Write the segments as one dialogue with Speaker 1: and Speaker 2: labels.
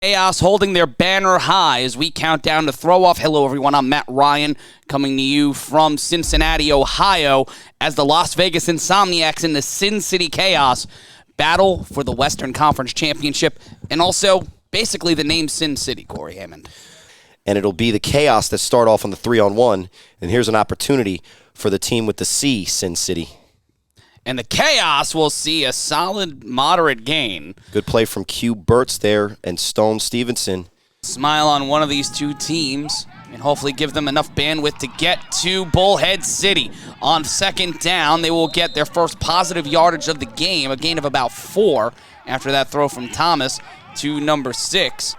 Speaker 1: Chaos holding their banner high as we count down to throw off. Hello, everyone. I'm Matt Ryan, coming to you from Cincinnati, Ohio, as the Las Vegas Insomniacs and the Sin City Chaos battle for the Western Conference Championship, and also basically the name Sin City, Corey Hammond.
Speaker 2: And it'll be the Chaos that start off on the 3-on-1, and here's an opportunity for the team with the C, Sin City.
Speaker 1: And the Chaos will see a solid, moderate gain.
Speaker 2: Good play from Q Burtz there and Stone Stevenson.
Speaker 1: Smile on one of these two teams and hopefully give them enough bandwidth to get to Bullhead City. On second down, they will get their first positive yardage of the game, a gain of about 4 after that throw from Thomas to number 6.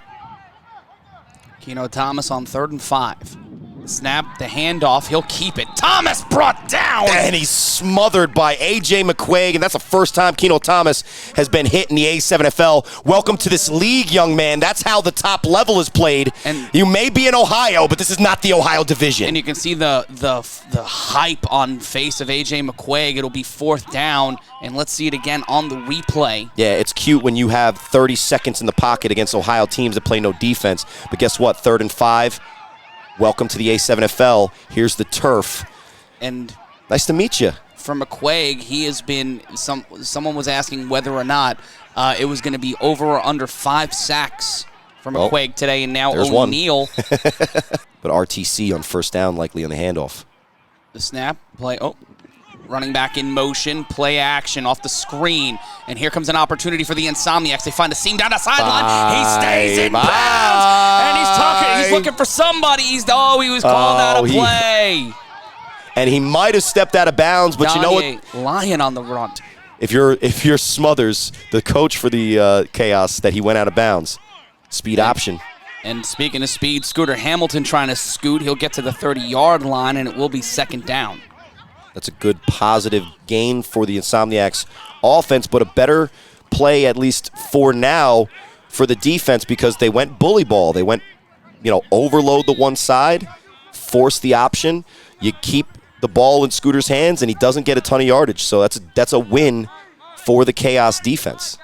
Speaker 1: Keno Thomas on 3rd and 5. Snap, the handoff, he'll keep it. Thomas brought down!
Speaker 2: And he's smothered by A.J. McQuaig, and that's the first time Keno Thomas has been hit in the A7FL. Welcome to this league, young man. That's how the top level is played. And you may be in Ohio, but this is not the Ohio division.
Speaker 1: And you can see the hype on face of A.J. McQuaig. It'll be 4th down, and let's see it again on the replay.
Speaker 2: Yeah, it's cute when you have 30 seconds in the pocket against Ohio teams that play no defense. But guess what? 3rd and 5. Welcome to the A7FL. Here's the turf.
Speaker 1: And
Speaker 2: nice to meet you.
Speaker 1: For McQuaig, he has been, someone was asking whether or not it was going to be over or under 5 sacks for McQuaig today, and now O'Neal.
Speaker 2: But RTC on 1st down, likely on the handoff.
Speaker 1: The snap, play, running back in motion, play action off the screen. And here comes an opportunity for the Insomniacs. They find a seam down the sideline. He stays in bounds. And he's looking for somebody. He was called out of play.
Speaker 2: And he might have stepped out of bounds, but you know what?
Speaker 1: Lion on the run.
Speaker 2: If you're Smothers, the coach for the Chaos, that he went out of bounds. Speed option.
Speaker 1: And speaking of speed, Scooter Hamilton trying to scoot. He'll get to the 30-yard line, and it will be 2nd down.
Speaker 2: That's a good positive gain for the Insomniacs offense, but a better play, at least for now, for the defense, because they went bully ball. They went, overload the one side, force the option. You keep the ball in Scooter's hands, and he doesn't get a ton of yardage. So that's a win for the Chaos defense.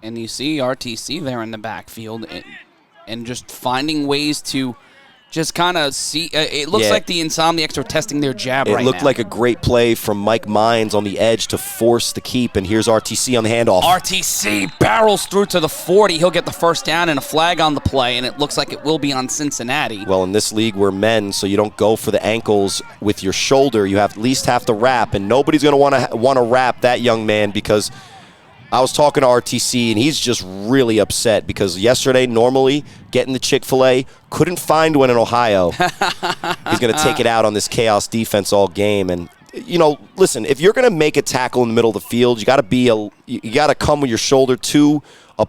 Speaker 1: And you see RTC there in the backfield and just finding ways to just kind of see. It looks like the Insomniacs are testing their jab right now.
Speaker 2: It looked like a great play from Mike Mines on the edge to force the keep, and here's RTC on the handoff.
Speaker 1: RTC barrels through to the 40. He'll get the 1st down and a flag on the play, and it looks like it will be on Cincinnati.
Speaker 2: Well, in this league, we're men, so you don't go for the ankles with your shoulder. You at least have to wrap, and nobody's going to want to wrap that young man, because I was talking to RTC, and he's just really upset because yesterday, normally, getting the Chick-fil-A, couldn't find one in Ohio. He's going to take it out on this Chaos defense all game. And, listen, if you're going to make a tackle in the middle of the field, you got to come with your shoulder to a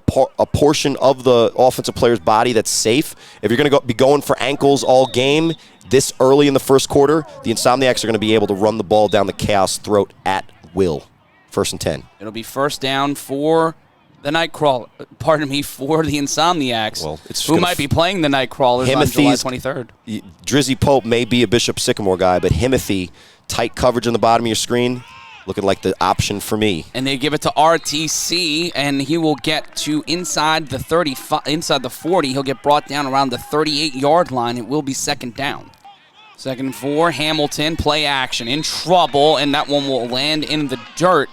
Speaker 2: portion of the offensive player's body that's safe. If you're going to be going for ankles all game this early in the first quarter, the Insomniacs are going to be able to run the ball down the Chaos throat at will. 1st and 10.
Speaker 1: It'll be 1st down for the Nightcrawler. For the Insomniacs, who might be playing the Nightcrawlers on July 23rd.
Speaker 2: Drizzy Pope may be a Bishop Sycamore guy, but Himothy, tight coverage on the bottom of your screen, looking like the option for me.
Speaker 1: And they give it to RTC, and he will get to inside the 40. He'll get brought down around the 38-yard line. It will be 2nd down. 2nd and 4, Hamilton, play action, in trouble, and that one will land in the dirt.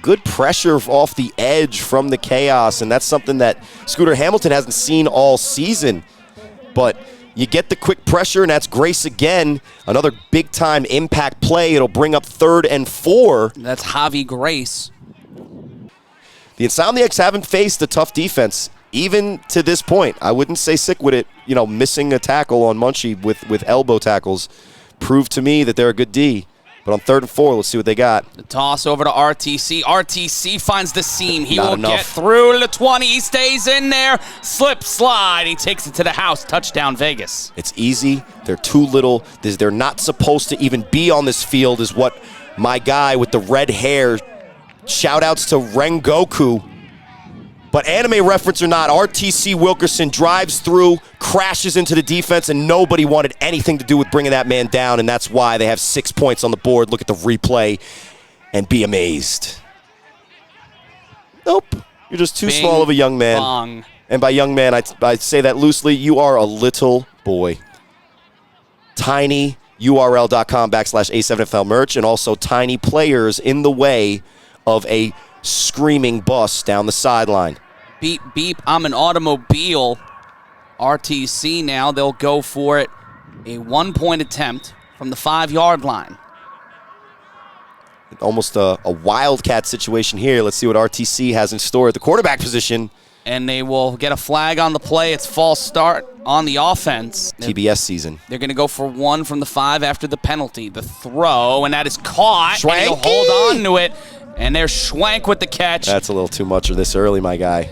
Speaker 2: Good pressure off the edge from the Chaos, and that's something that Scooter Hamilton hasn't seen all season. But you get the quick pressure, and that's Grace again. Another big-time impact play. It'll bring up 3rd and 4.
Speaker 1: That's Javi Grace.
Speaker 2: The Insomniacs haven't faced a tough defense, even to this point. I wouldn't say sick with it. Missing a tackle on Munchie with elbow tackles proved to me that they're a good D. But on 3rd and 4, let's see what they got.
Speaker 1: The toss over to RTC. RTC finds the seam. He will get through the 20. He stays in there. Slip, slide. He takes it to the house. Touchdown, Vegas.
Speaker 2: It's easy. They're too little. They're not supposed to even be on this field, is what my guy with the red hair, shout-outs to Rengoku. But anime reference or not, RTC Wilkerson drives through, crashes into the defense, and nobody wanted anything to do with bringing that man down, and that's why they have 6 points on the board. Look at the replay and be amazed. Nope. You're just too small of a young man.
Speaker 1: Bong.
Speaker 2: And by young man, I say that loosely. You are a little boy. tinyurl.com/A7FL merch, and also tiny players in the way of a screaming bus down the sideline.
Speaker 1: Beep, beep, I'm an automobile. RTC now, they'll go for it. A 1-point attempt from the 5-yard line.
Speaker 2: Almost a wildcat situation here. Let's see what RTC has in store at the quarterback position.
Speaker 1: And they will get a flag on the play. It's false start on the offense.
Speaker 2: TBS season.
Speaker 1: They're going to go for 1 from the 5 after the penalty. The throw, and that is caught.
Speaker 2: Schwanky.
Speaker 1: And he'll hold on to it. And there's Schwank with the catch.
Speaker 2: That's a little too much of this early, my guy.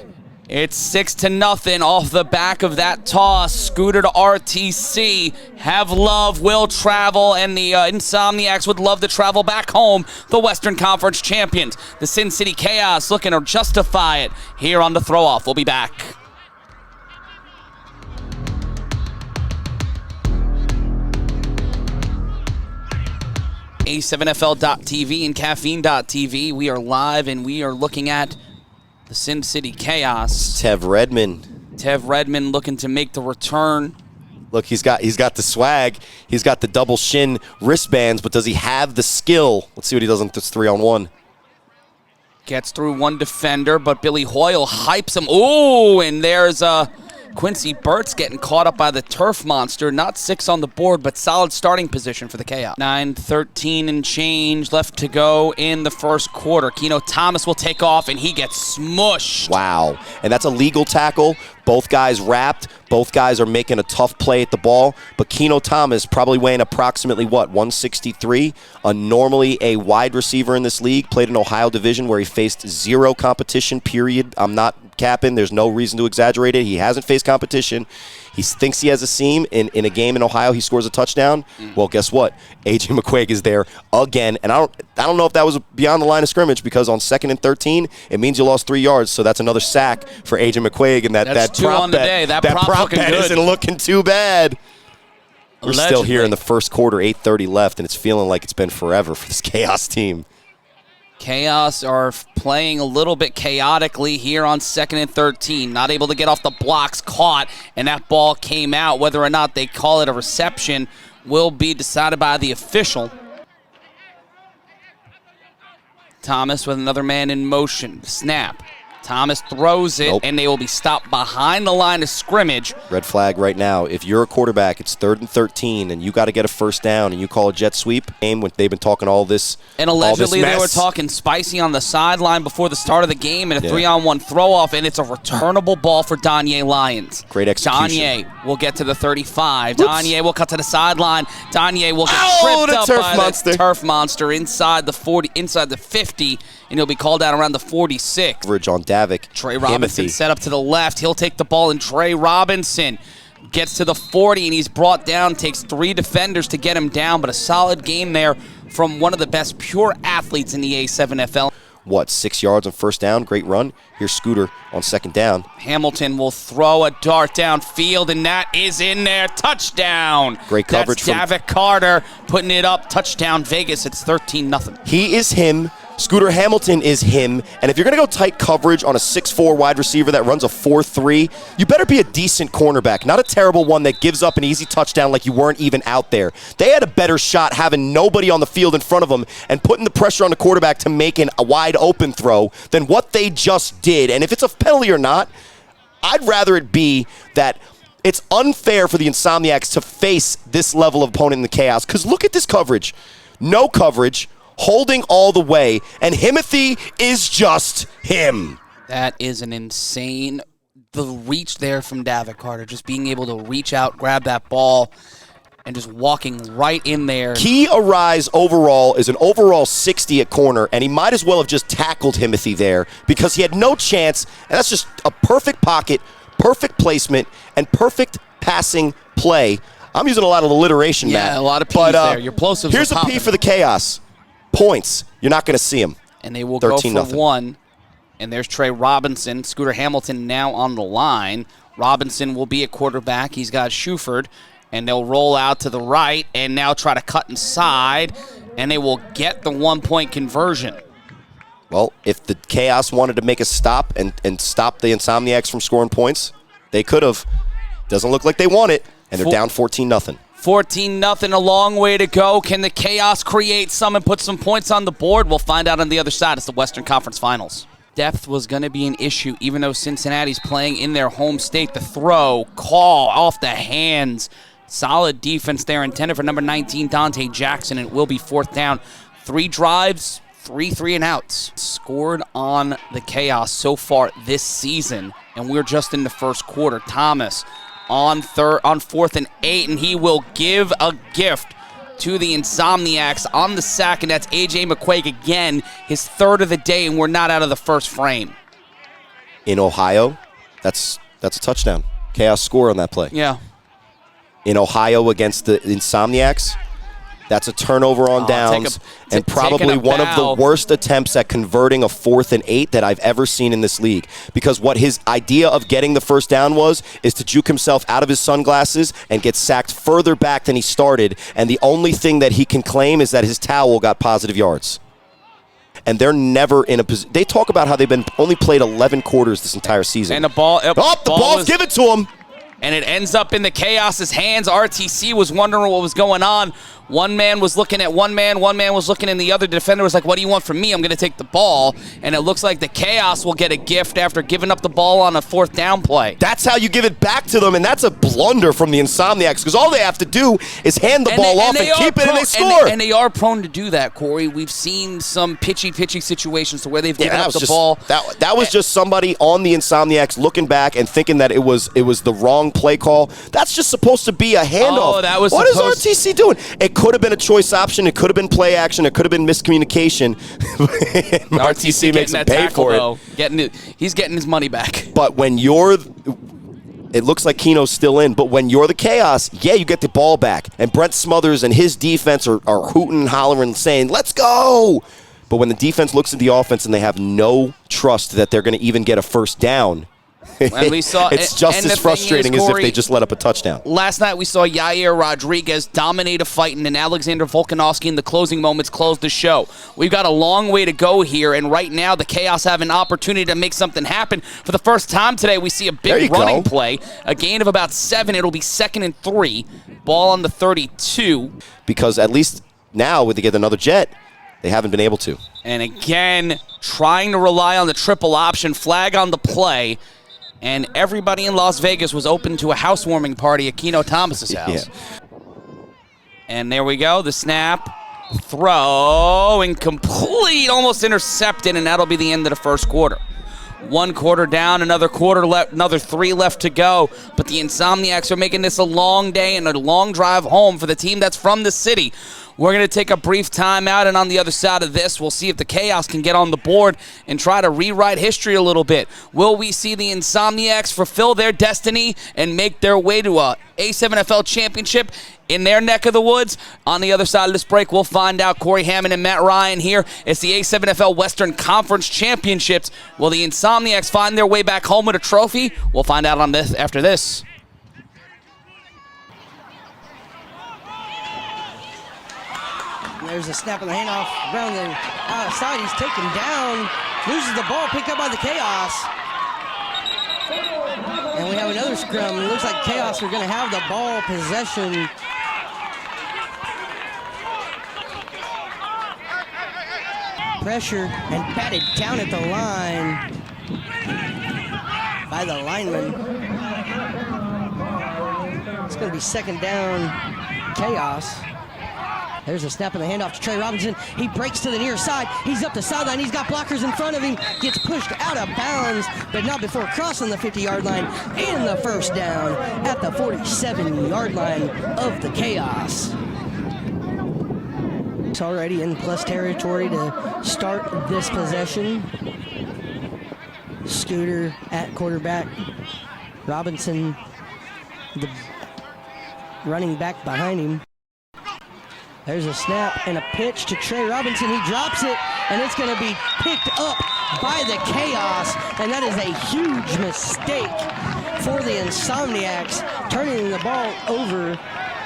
Speaker 1: It's 6-0 off the back of that toss. Scooter to RTC. Have love, will travel, and the Insomniacs would love to travel back home. The Western Conference champions. The Sin City Chaos looking to justify it here on the throw-off. We'll be back. A7FL.TV and Caffeine.TV. We are live, and we are looking at the Sin City Chaos.
Speaker 2: Tev Redmond.
Speaker 1: Tev Redmond looking to make the return.
Speaker 2: Look, he's got the swag. He's got the double shin wristbands, but does he have the skill? Let's see what he does on this 3-on-1.
Speaker 1: Gets through one defender, but Billy Hoyle hypes him. Ooh, and there's Quincy Burt's getting caught up by the turf monster. Not 6 on the board, but solid starting position for the Chaos. 9:13 and change left to go in the first quarter. Keno Thomas will take off, and he gets smushed.
Speaker 2: Wow. And that's a legal tackle. Both guys wrapped. Both guys are making a tough play at the ball. But Keno Thomas, probably weighing approximately, 163. Normally a wide receiver in this league. Played in Ohio Division where he faced 0 competition, period. I'm not capping. There's no reason to exaggerate it. He hasn't faced competition. He thinks he has a seam. In a game in Ohio, he scores a touchdown. Well, guess what? A.J. McQuaig is there again. And I don't know if that was beyond the line of scrimmage, because on 2nd and 13, it means you lost 3 yards. So that's another sack for A.J. McQuaig. And that's
Speaker 1: 2 on the day. That
Speaker 2: prop bet isn't looking too bad. We're still here in the first quarter, 8:30 left, and it's feeling like it's been forever for this Chaos team.
Speaker 1: Chaos are playing a little bit chaotically here on 2nd and 13. Not able to get off the blocks, caught, and that ball came out. Whether or not they call it a reception will be decided by the official. Thomas with another man in motion. Snap. Thomas throws it, and they will be stopped behind the line of scrimmage.
Speaker 2: Red flag right now. If you're a quarterback, it's 3rd and 13, and you got to get a first down, and you call a jet sweep. They've been talking all this.
Speaker 1: And allegedly they were talking spicy on the sideline before the start of the game, and a 3-on-1 throw-off, and it's a returnable ball for Danye Lyons.
Speaker 2: Great execution.
Speaker 1: Danye will get to the 35. Whoops. Danye will cut to the sideline. Danye will get tripped up by the turf monster inside the 40, inside the 50, and he'll be called out around the 46.
Speaker 2: Coverage on Davik.
Speaker 1: Trey Robinson set up to the left. He'll take the ball, and Trey Robinson gets to the 40, and he's brought down. Takes 3 defenders to get him down, but a solid game there from one of the best pure athletes in the A7FL.
Speaker 2: 6 yards on first down? Great run. Here's Scooter on 2nd down.
Speaker 1: Hamilton will throw a dart downfield, and that is in there. Touchdown.
Speaker 2: Great coverage.
Speaker 1: That's Davik Carter putting it up. Touchdown Vegas. It's 13-0.
Speaker 2: He is him. Scooter Hamilton is him. And if you're going to go tight coverage on a 6'4 wide receiver that runs a 4.3, you better be a decent cornerback, not a terrible one that gives up an easy touchdown like you weren't even out there. They had a better shot having nobody on the field in front of them and putting the pressure on the quarterback to make a wide open throw than what they just did. And if it's a penalty or not, I'd rather it be that it's unfair for the Insomniacs to face this level of opponent in the Chaos. Because look at this coverage. No coverage. Holding all the way, and Himothy is just him.
Speaker 1: That is an insane, the reach there from Davik Carter, just being able to reach out, grab that ball, and just walking right in there.
Speaker 2: Key Arise overall is an overall 60 at corner, and he might as well have just tackled Himothy there because he had no chance, and that's just a perfect pocket, perfect placement, and perfect passing play. I'm using a lot of alliteration, Matt.
Speaker 1: Yeah, a lot of P's there. Your plosives
Speaker 2: here's a P for the Chaos. Points. You're not going to see him.
Speaker 1: And they will go for 1. And there's Trey Robinson. Scooter Hamilton now on the line. Robinson will be a quarterback. He's got Shuford. And they'll roll out to the right and now try to cut inside. And they will get the 1-point conversion.
Speaker 2: Well, if the Chaos wanted to make a stop and stop the Insomniacs from scoring points, they could have. Doesn't look like they want it, and they're down 14-0.
Speaker 1: 14-0, a long way to go. Can the Chaos create some and put some points on the board? We'll find out on the other side. It's the Western Conference Finals. Depth was going to be an issue, even though Cincinnati's playing in their home state. The throw, call, off the hands. Solid defense there intended for number 19, Dante Jackson. It will be 4th down. 3 drives, 3 3-and-outs. Scored on the Chaos so far this season, and we're just in the first quarter. Thomas on 4th and 8, and he will give a gift to the Insomniacs on the sack, and that's A.J. McQuaig again, his 3rd of the day, and we're not out of the first frame.
Speaker 2: In Ohio, that's a touchdown. Chaos score on that play.
Speaker 1: Yeah.
Speaker 2: In Ohio against the Insomniacs, that's a turnover on downs, and probably one of the worst attempts at converting a 4th and 8 that I've ever seen in this league. Because what his idea of getting the first down is to juke himself out of his sunglasses and get sacked further back than he started, and the only thing that he can claim is that his towel got positive yards. And they're never in a position. They talk about how they've been only played 11 quarters this entire season.
Speaker 1: And the ball's
Speaker 2: given to him.
Speaker 1: And it ends up in the Chaos's hands. RTC was wondering what was going on. One man was looking at one man was looking in the other. Defender was like, what do you want from me? I'm going to take the ball. And it looks like the Chaos will get a gift after giving up the ball on a 4th down play.
Speaker 2: That's how you give it back to them, and that's a blunder from the Insomniacs, because all they have to do is hand the ball off and keep it, and they score.
Speaker 1: And they are prone to do that, Corey. We've seen some pitchy situations to where they've given up the ball.
Speaker 2: That was just somebody on the Insomniacs looking back and thinking that it was the wrong play call. That's just supposed to be a handoff.
Speaker 1: Oh, that was
Speaker 2: what is RTC doing? It could have been a choice option. It could have been play action. It could have been miscommunication. RTC makes him pay for it.
Speaker 1: He's getting his money back.
Speaker 2: But when it looks like Keno's still in, but when you're the Chaos, yeah, you get the ball back. And Brent Smothers and his defense are hooting and hollering, saying, let's go. But when the defense looks at the offense and they have no trust that they're going to even get a first down,
Speaker 1: and we saw,
Speaker 2: it's just as frustrating as if they just let up a touchdown.
Speaker 1: Last night we saw Yair Rodriguez dominate a fight, and Alexander Volkanovski in the closing moments closed the show. We've got a long way to go here, and right now the Chaos have an opportunity to make something happen. For the first time today, we see a big running play, a gain of about 7. It'll be 2nd and 3. Ball on the 32.
Speaker 2: Because at least now, when they get another jet, they haven't been able to.
Speaker 1: And again, trying to rely on the triple option, flag on the play. And everybody in Las Vegas was open to a housewarming party at Keno Thomas's house. Yeah. And there we go. The snap, throw, incomplete, almost intercepted, and that'll be the end of the first quarter. 1 quarter down, another quarter left, another 3 left to go. But the Insomniacs are making this a long day and a long drive home for the team that's from the city. We're going to take a brief timeout, and on the other side of this, we'll see if the Chaos can get on the board and try to rewrite history a little bit. Will we see the Insomniacs fulfill their destiny and make their way to a A7FL championship in their neck of the woods? On the other side of this break, we'll find out. Corey Hammond and Matt Ryan here. It's the A7FL Western Conference Championships. Will the Insomniacs find their way back home with a trophy? We'll find out on this after this.
Speaker 3: There's a snap of the handoff around the outside. He's taken down, loses the ball, picked up by the Chaos. And we have another scrum. It looks like Chaos are going to have the ball possession. Pressure and batted down at the line by the lineman. It's going to be 2nd down, Chaos. There's a snap of the handoff to Trey Robinson. He breaks to the near side. He's up the sideline. He's got blockers in front of him. Gets pushed out of bounds, but not before crossing the 50-yard line. And the first down at the 47-yard line of the Chaos. It's already in plus territory to start this possession. Scooter at quarterback. Robinson, the running back behind him. There's a snap and a pitch to Trey Robinson. He drops it, and it's going to be picked up by the Chaos, and that is a huge mistake for the Insomniacs, turning the ball over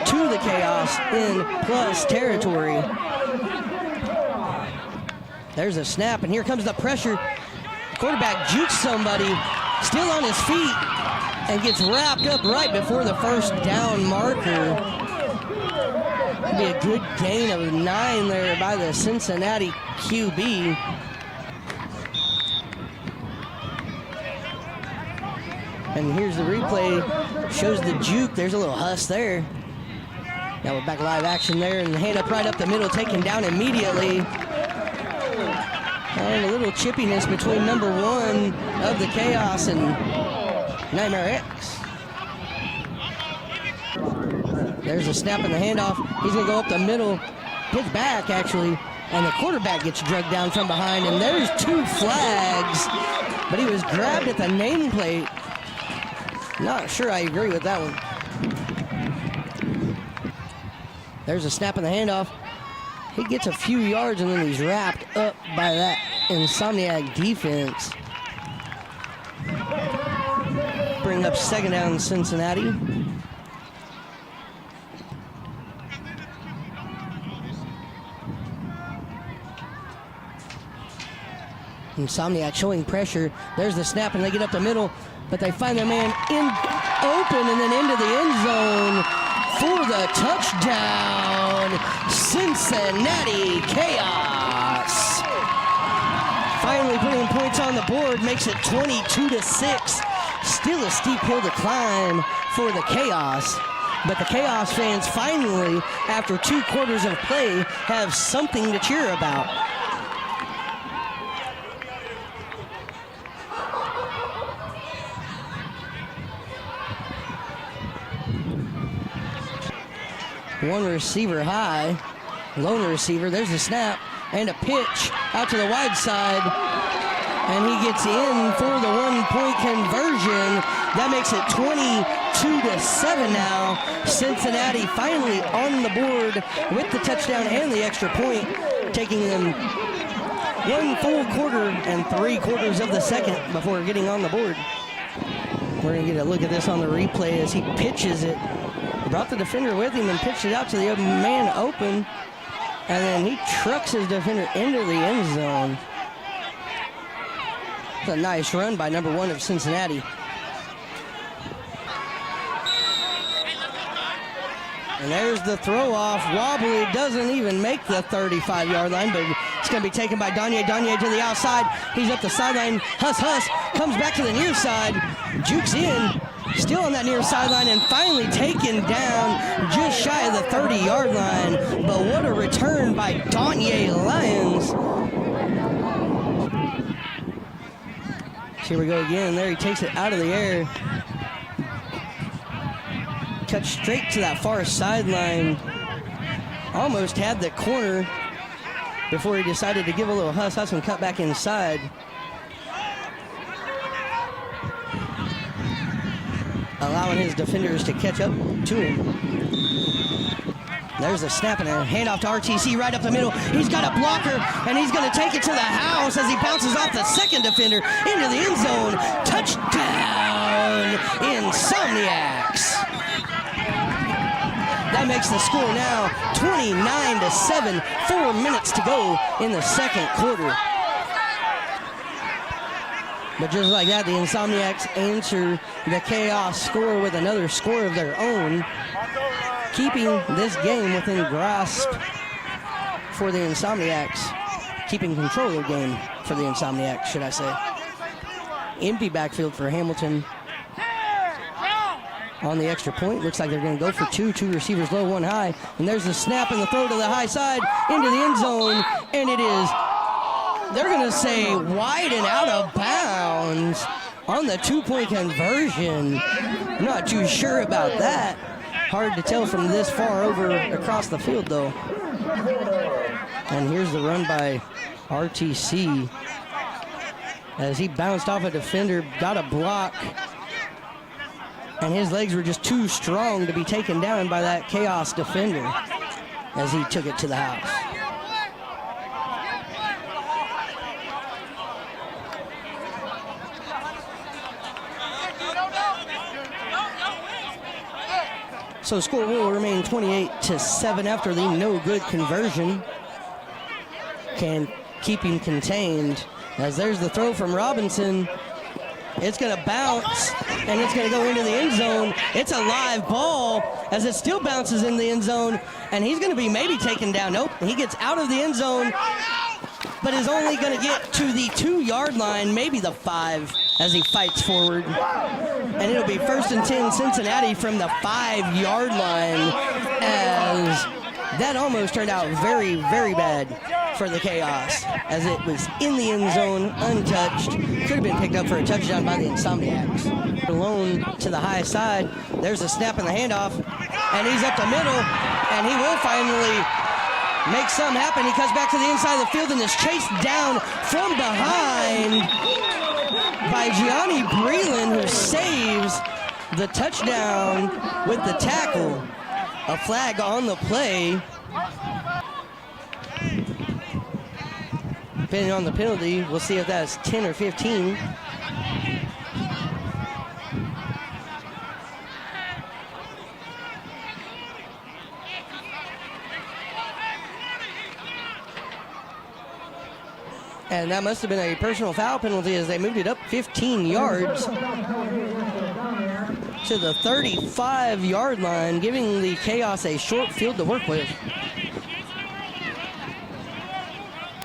Speaker 3: to the Chaos in plus territory. There's a snap, and here comes the pressure. Quarterback jukes somebody, still on his feet, and gets wrapped up right before the first down marker. That'd be a good gain of 9 there by the Cincinnati QB. And here's the replay, shows the juke. There's a little huss there. Now we're back live action there, and the hand up right up the middle, taken down immediately. And a little chippiness between number 1 of the Chaos and Nightmare X. There's a snap in the handoff. He's gonna go up the middle, hits back actually, and the quarterback gets drugged down from behind, and there's 2 flags, but he was grabbed at the nameplate. Not sure I agree with that one. There's a snap in the handoff. He gets a few yards and then he's wrapped up by that Insomniac defense. Bring up second down Cincinnati. Insomniac showing pressure. There's the snap and they get up the middle, but they find their man open and then into the end zone for the touchdown, Cincinnati Chaos. Finally putting points on the board, makes it 22-6. Still a steep hill to climb for the Chaos, but the Chaos fans finally, after 2 quarters of play, have something to cheer about. One receiver high, lone receiver. There's a snap and a pitch out to the wide side. And he gets in for the 1-point conversion. That makes it 22-7 now. Cincinnati finally on the board with the touchdown and the extra point, taking them 1 full quarter and 3 quarters of the second before getting on the board. We're going to get a look at this on the replay as he pitches it. Brought the defender with him and pitched it out to the man open. And then he trucks his defender into the end zone. It's a nice run by number 1 of Cincinnati. And there's the throw off. Wobbly, doesn't even make the 35-yard line, but it's going to be taken by Danye. Danye to the outside. He's up the sideline. Huss comes back to the near side. Jukes in. Still on that near sideline and finally taken down just shy of the 30-yard line. But what a return by Danye Lyons. Here we go again. There he takes it out of the air. Cut straight to that far sideline. Almost had the corner before he decided to give a little huss and cut back inside. Allowing his defenders to catch up to him. There's a snap and a handoff to RTC right up the middle. He's got a blocker, and he's going to take it to the house as he bounces off the second defender into the end zone. Touchdown, Insomniacs. That makes the score now 29-7. 4 minutes to go in the second quarter. But just like that, the Insomniacs answer the Chaos score with another score of their own, keeping this game within grasp for the Insomniacs, keeping control of the game for the Insomniacs, should I say. Empty backfield for Hamilton on the extra point. Looks like they're going to go for 2 receivers low, 1 high. And there's the snap and the throw to the high side into the end zone, and it is, they're going to say, wide and out of bounds on the 2-point conversion. I'm not too sure about that. Hard to tell from this far over across the field, though. And here's the run by RTC as he bounced off a defender, got a block, and his legs were just too strong to be taken down by that Chaos defender as he took it to the house. So the score will remain 28-7 after the no good conversion. keep him contained. As there's the throw from Robinson. It's going to bounce, and it's going to go into the end zone. It's a live ball as it still bounces in the end zone, and he's going to be maybe taken down. Nope, he gets out of the end zone, but is only going to get to the 2-yard line, maybe the 5, as he fights forward. And it'll be 1st and 10 Cincinnati from the 5-yard line, as that almost turned out very, very bad for the Chaos, as it was in the end zone, untouched. Could have been picked up for a touchdown by the Insomniacs. Alone to the high side. There's a snap in the handoff, and he's up the middle, and he will finally make something happen. He comes back to the inside of the field and is chased down from behind by Gianni Breland, who saves the touchdown with the tackle. A flag on the play. Depending on the penalty, we'll see if that's 10 or 15. And that must have been a personal foul penalty, as they moved it up 15 yards to the 35-yard line, giving the Chaos a short field to work with.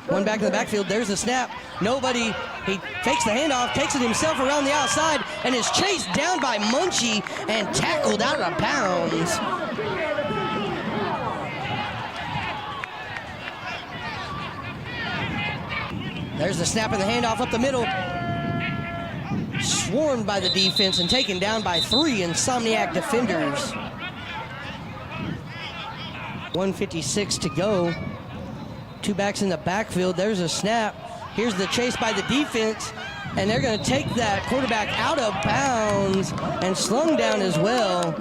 Speaker 3: One back in the backfield, there's the snap. Nobody, he fakes the handoff, takes it himself around the outside, and is chased down by Munchie and tackled out of bounds. There's the snap and the handoff up the middle. Swarmed by the defense and taken down by 3 Insomniac defenders. 1:56 to go. 2 backs in the backfield. There's a snap. Here's the chase by the defense, and they're going to take that quarterback out of bounds and slung down as well.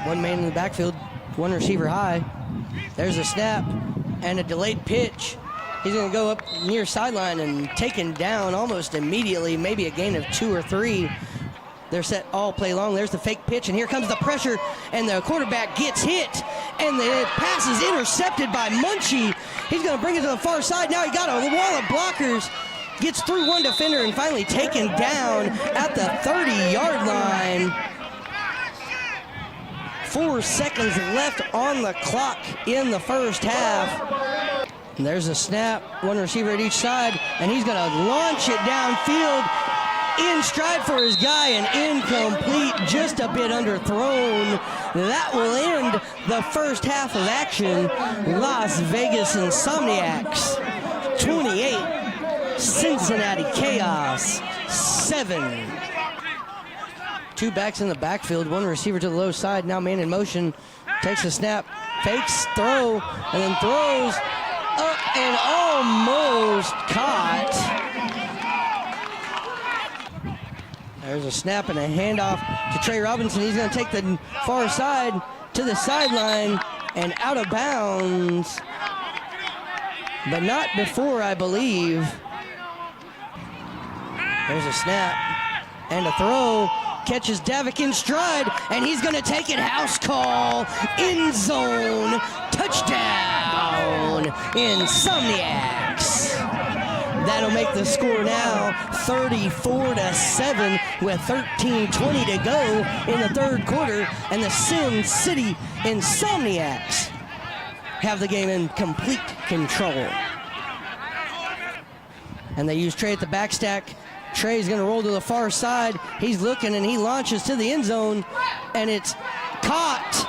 Speaker 3: 1 man in the backfield, 1 receiver high. There's a snap and a delayed pitch. He's going to go up near sideline and taken down almost immediately, maybe a gain of 2 or 3. They're set all play long. There's the fake pitch, and here comes the pressure, and the quarterback gets hit, and the pass is intercepted by Munchie. He's going to bring it to the far side. Now he got a wall of blockers, gets through 1 defender, and finally taken down at the 30-yard line. 4 seconds left on the clock in the first half. And there's a snap, 1 receiver at each side, and he's going to launch it downfield. In stride for his guy, and incomplete, just a bit underthrown. That will end the first half of action. Las Vegas Insomniacs 28, Cincinnati Chaos 7. 2 backs in the backfield, 1 receiver to the low side, now man in motion, takes a snap, fakes, throw, and then throws up and almost caught. There's a snap and a handoff to Trey Robinson. He's going to take the far side to the sideline and out of bounds, but not before, I believe. There's a snap and a throw. Catches Davik in stride, and he's going to take it. House call, end zone, touchdown, Insomniacs. That'll make the score now 34-7 with 13:20 to go in the third quarter, and the Sin City Insomniacs have the game in complete control. And they use Trey at the backstack. Trey's going to roll to the far side. He's looking, and he launches to the end zone, and it's caught,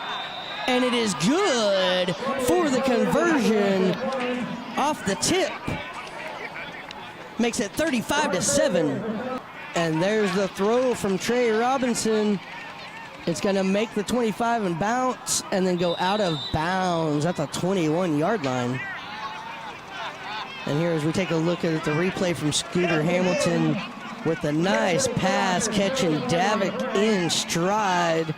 Speaker 3: and it is good for the conversion off the tip. Makes it 35-7. And there's the throw from Trey Robinson. It's going to make the 25 and bounce, and then go out of bounds at the 21-yard line. And here, as we take a look at the replay from Scooter Hamilton with a nice pass, catching Davik in stride.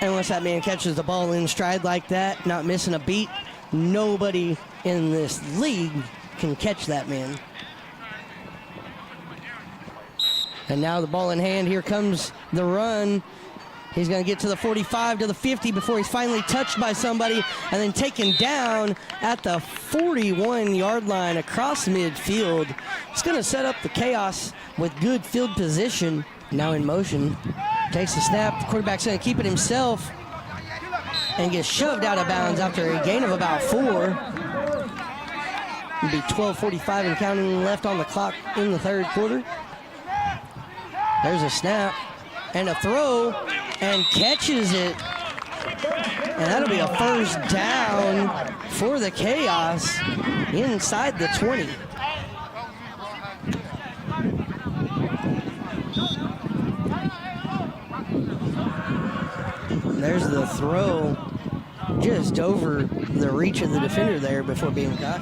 Speaker 3: And once that man catches the ball in stride like that, not missing a beat, nobody in this league can catch that man. And now the ball in hand. Here comes the run. He's going to get to the 45, to the 50 before he's finally touched by somebody and then taken down at the 41-yard line across midfield. It's going to set up the Chaos with good field position. Now in motion. Takes the snap. The quarterback's going to keep it himself and gets shoved out of bounds after a gain of about 4. It'll be 12:45 and counting left on the clock in the third quarter. There's a snap and a throw, and catches it. And that'll be a first down for the Chaos inside the 20. There's the throw just over the reach of the defender there before being caught.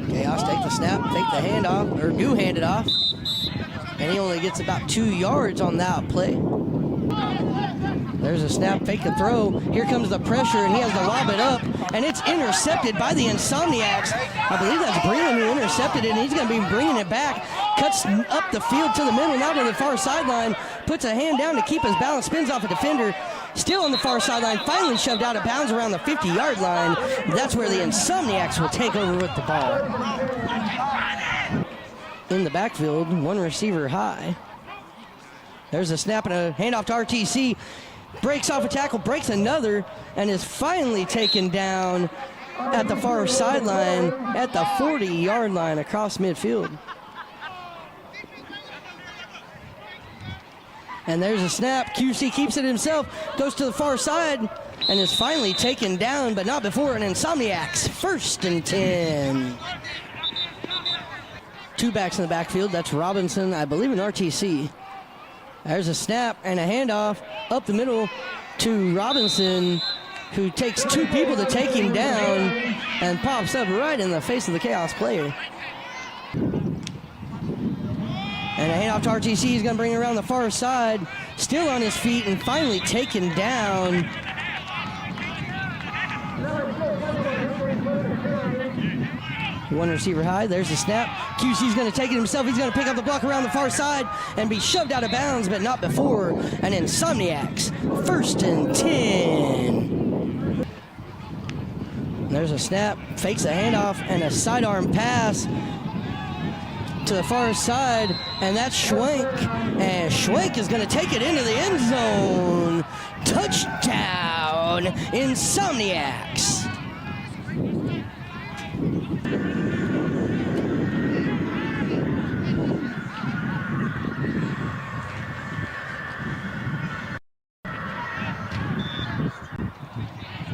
Speaker 3: Chaos take the snap, take the handoff, or do hand it off. And he only gets about 2 yards on that play. There's a snap, fake the throw. Here comes the pressure, and he has to lob it up. And it's intercepted by the Insomniacs. I believe that's Breland who intercepted it, and he's going to be bringing it back. Cuts up the field to the middle, now to the far sideline. Puts a hand down to keep his balance, spins off a defender. Still on the far sideline, finally shoved out of bounds around the 50-yard line. That's where the Insomniacs will take over with the ball. In the backfield, one receiver high. There's a snap and a handoff to RTC. Breaks off a tackle, breaks another, and is finally taken down at the far sideline at the 40-yard line across midfield. And there's a snap. QC keeps it himself, goes to the far side, and is finally taken down, but not before an Insomniacs. 1st and 10. 2 backs in the backfield. That's Robinson, I believe, in RTC. There's a snap and a handoff up the middle to Robinson, who takes 2 people to take him down and pops up right in the face of the Chaos player. And a handoff to RTC. He's going to bring it around the far side. Still on his feet and finally taken down. One receiver high. There's the snap. QC's going to take it himself. He's going to pick up the block around the far side and be shoved out of bounds, but not before an Insomniacs. 1st and 10. There's a snap. Fakes a handoff and a sidearm pass to the far side, and that's Schwenk. And Schwenk is going to take it into the end zone. Touchdown, Insomniacs.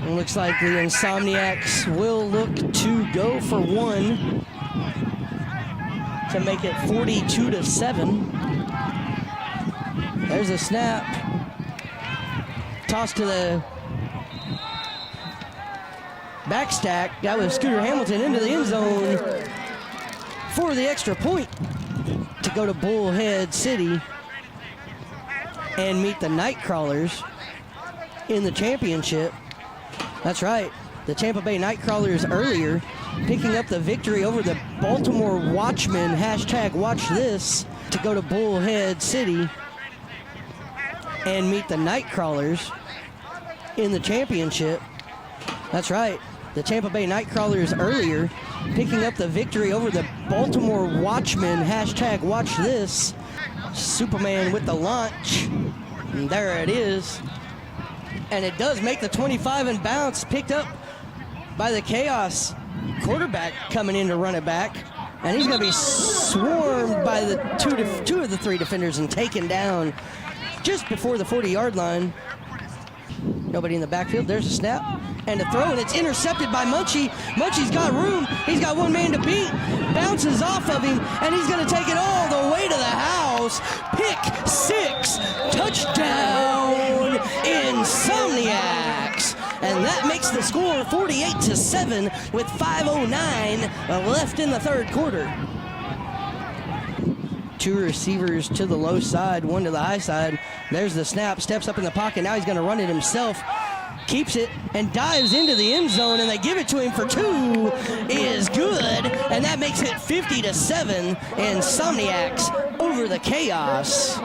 Speaker 3: Looks like the Insomniacs will look to go for 1 to make it 42-7. There's a snap. Toss to the backstack. That was Scooter Hamilton into the end zone for the extra point to go to Bullhead City and meet the Nightcrawlers in the championship. That's right, the Tampa Bay Nightcrawlers earlier picking up the victory over the Baltimore Watchmen, #WatchThis, to go to Bullhead City and meet the Nightcrawlers in the championship. That's right, the Tampa Bay Nightcrawlers earlier picking up the victory over the Baltimore Watchmen, #WatchThis. Superman with the launch, and there it is. And it does make the 25 and bounce, picked up by the Chaos quarterback coming in to run it back. And he's going to be swarmed by the two of the 3 defenders and taken down just before the 40-yard line. Nobody in the backfield. There's a snap and a throw, and it's intercepted by Munchie. Munchie's got room. He's got 1 man to beat. Bounces off of him, and he's going to take it all the way to the house. Pick 6. Touchdown, Insomniacs. And that makes the score 48-7 with 5:09 left in the third quarter. 2 receivers to the low side, 1 to the high side. There's the snap, steps up in the pocket. Now he's going to run it himself. Keeps it and dives into the end zone, and they give it to him for 2. Is good, and and that makes it 50-7, Insomniacs over the Chaos.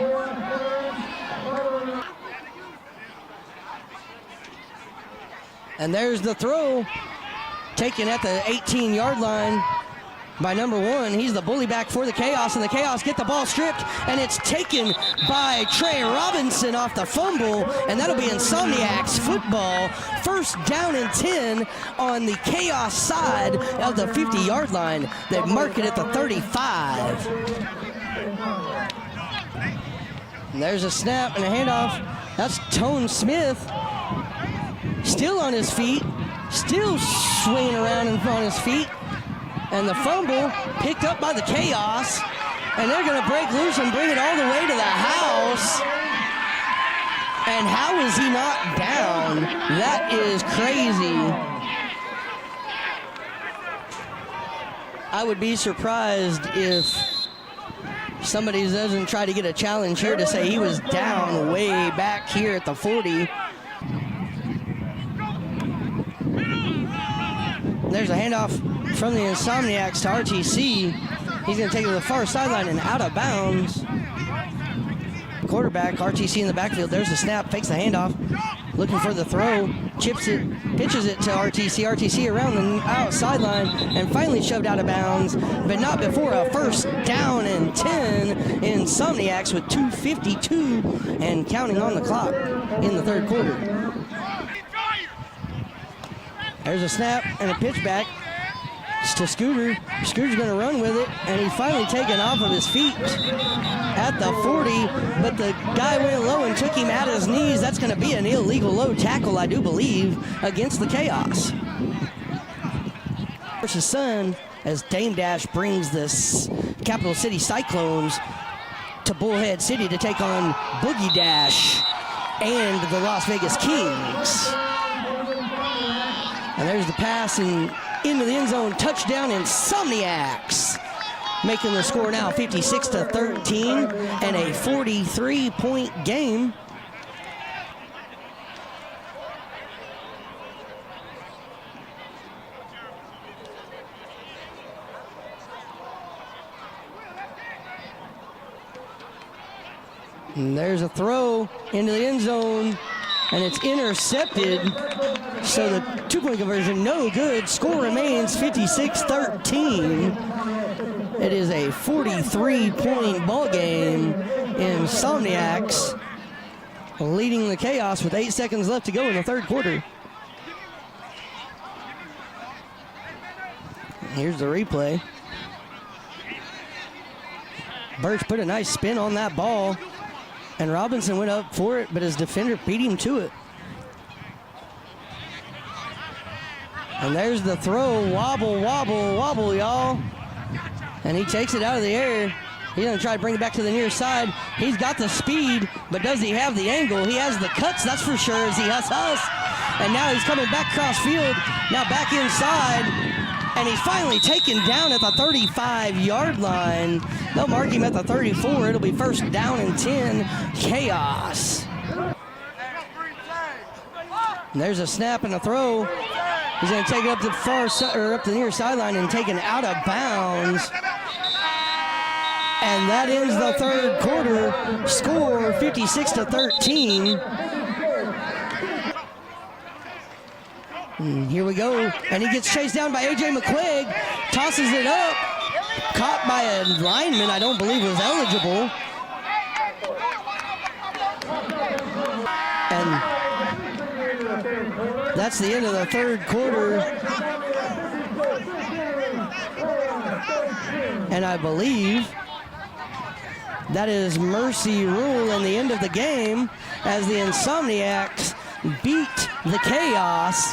Speaker 3: And there's the throw, taken at the 18-yard line by number 1. He's the bully back for the Chaos, and the Chaos get the ball stripped, and it's taken by Trey Robinson off the fumble, and that'll be Insomniacs football. First down and 10 on the Chaos side of the 50-yard line. They mark it at the 35. And there's a snap and a handoff. That's Tone Smith, still on his feet, still swinging around on his feet. And the fumble picked up by the Chaos, and they're going to break loose and bring it all the way to the house. And how is he not down? That is crazy. I would be surprised if somebody doesn't try to get a challenge here to say he was down way back here at the 40. There's a handoff from the Insomniacs to RTC. He's going to take it to the far sideline and out of bounds. Quarterback, RTC in the backfield. There's the snap, fakes the handoff, looking for the throw, chips it, pitches it to RTC. RTC around the out sideline and finally shoved out of bounds, but not before a first down and 10. Insomniacs with 2:52 and counting on the clock in the third quarter. There's a snap and a pitch back to Scooter. Scooter's going to run with it, and he's finally taken off of his feet at the 40, but the guy went low and took him at his knees. That's going to be an illegal low tackle, I do believe, against the Chaos. Versus Sun, as Dame Dash brings this Capital City Cyclones to Bullhead City to take on Boogie Dash and the Las Vegas Kings. And there's the pass and into the end zone, touchdown Insomniacs, making the score now 56-13 and a 43-point game. And there's a throw into the end zone, and it's intercepted. So the two-point conversion, no good. Score remains 56-13. It is a 43-point ball game. Insomniacs leading the Chaos with 8 seconds left to go in the third quarter. Here's the replay. Birch put a nice spin on that ball, and Robinson went up for it, but his defender beat him to it. And there's the throw, wobble, wobble, wobble, y'all. And he takes it out of the air. He's gonna try to bring it back to the near side. He's got the speed, but does he have the angle? He has the cuts, that's for sure, as he has us. And now he's coming back cross field, now back inside. And he's finally taken down at the 35-yard line. They'll mark him at the 34. It'll be first down and 10, Chaos. And there's a snap and a throw. He's going to take it up to the up to the near sideline and take it out of bounds. And that ends the third quarter. Score 56-13. And here we go. And he gets chased down by A.J. McQuaig. Tosses it up. Caught by a lineman I don't believe was eligible. And that's the end of the third quarter. And I believe that is mercy rule in the end of the game as the Insomniacs beat the Chaos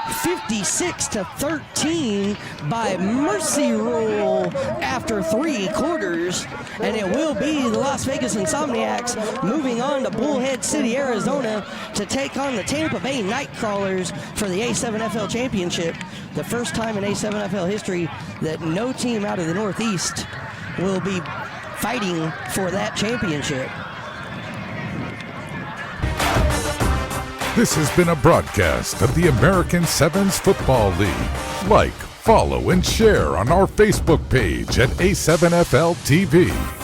Speaker 3: 56-13 by mercy rule after 3 quarters. And it will be the Las Vegas Insomniacs moving on to Bullhead City, Arizona to take on the Tampa Bay Nightcrawlers for the A7FL Championship. The first time in A7FL history that no team out of the Northeast will be fighting for that championship.
Speaker 4: This has been a broadcast of the American Sevens Football League. Like, follow, and share on our Facebook page at A7FL TV.